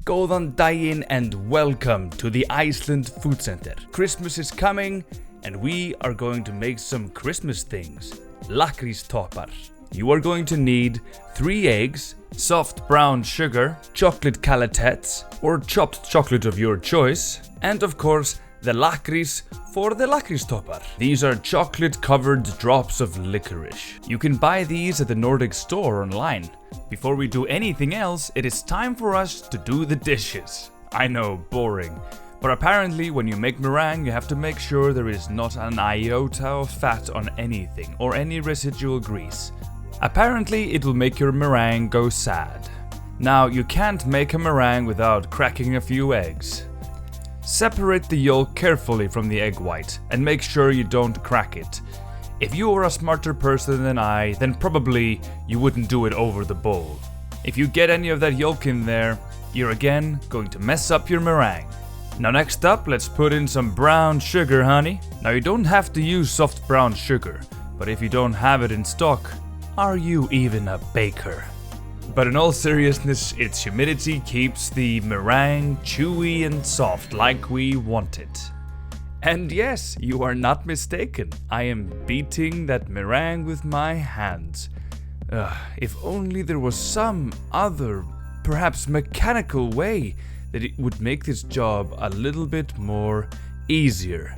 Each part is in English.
Góðan daginn and welcome to the Iceland Food Center. Christmas is coming and we are going to make some Christmas things. Lakkrístoppar. You are going to need 3 eggs, soft brown sugar, chocolate calatettes or chopped chocolate of your choice, and of course the lakrís for the Lakkrístoppar. These are chocolate covered drops of licorice. You can buy these at the Nordic store online. Before we do anything else, it is time for us to do the dishes. I know, boring. But apparently when you make meringue, you have to make sure there is not an iota of fat on anything or any residual grease. Apparently it will make your meringue go sad. Now you can't make a meringue without cracking a few eggs. Separate the yolk carefully from the egg white and make sure you don't crack it. If you are a smarter person than I, then probably you wouldn't do it over the bowl. If you get any of that yolk in there, you're again going to mess up your meringue. Now next up, let's put in some brown sugar, honey. Now you don't have to use soft brown sugar, but if you don't have it in stock, are you even a baker? But in all seriousness, its humidity keeps the meringue chewy and soft like we want it. And yes, you are not mistaken. I am beating that meringue with my hands. If only there was some other, perhaps mechanical way that it would make this job a little bit more easier.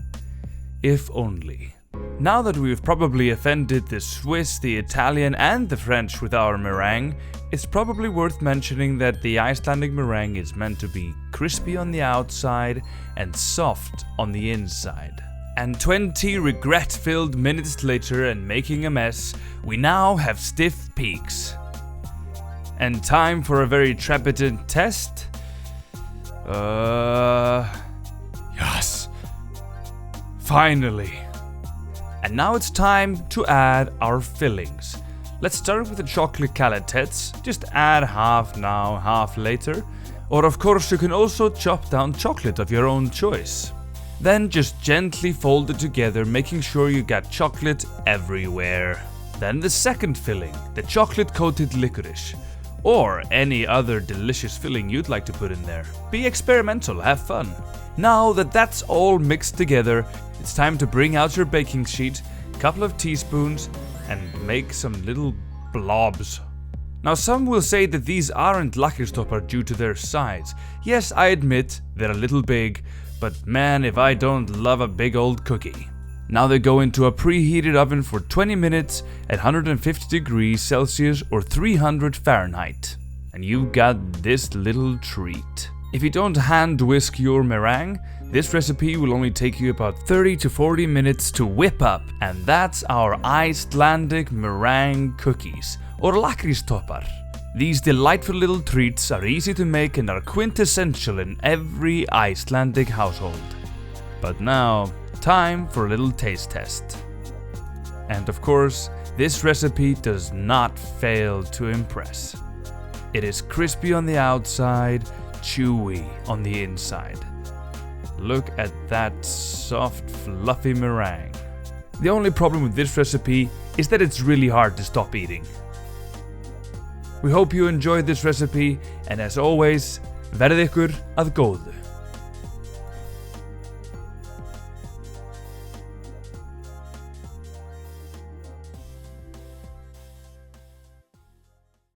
If only. Now that we've probably offended the Swiss, the Italian and the French with our meringue, it's probably worth mentioning that the Icelandic meringue is meant to be crispy on the outside and soft on the inside. And 20 regret-filled minutes later and making a mess, we now have stiff peaks. And time for a very trepidant test? Yes! Finally! And now it's time to add our fillings. Let's start with the chocolate calatettes. Just add half now, half later. Or of course you can also chop down chocolate of your own choice. Then just gently fold it together, making sure you got chocolate everywhere. Then the second filling, the chocolate coated licorice. Or any other delicious filling you'd like to put in there. Be experimental, have fun. Now that that's all mixed together, it's time to bring out your baking sheet, couple of teaspoons, and make some little blobs. Now some will say that these aren't Lakkrístoppar due to their size. Yes, I admit they're a little big, but man, if I don't love a big old cookie. Now they go into a preheated oven for 20 minutes at 150 degrees Celsius or 300 Fahrenheit. And you've got this little treat. If you don't hand whisk your meringue, this recipe will only take you about 30 to 40 minutes to whip up. And that's our Icelandic meringue cookies, or Lakkrístoppar. These delightful little treats are easy to make and are quintessential in every Icelandic household. But now, time for a little taste test. And of course, this recipe does not fail to impress. It is crispy on the outside, chewy on the inside. Look at that soft, fluffy meringue. The only problem with this recipe is that it's really hard to stop eating. We hope you enjoyed this recipe, and as always, verði ykkur að góðu.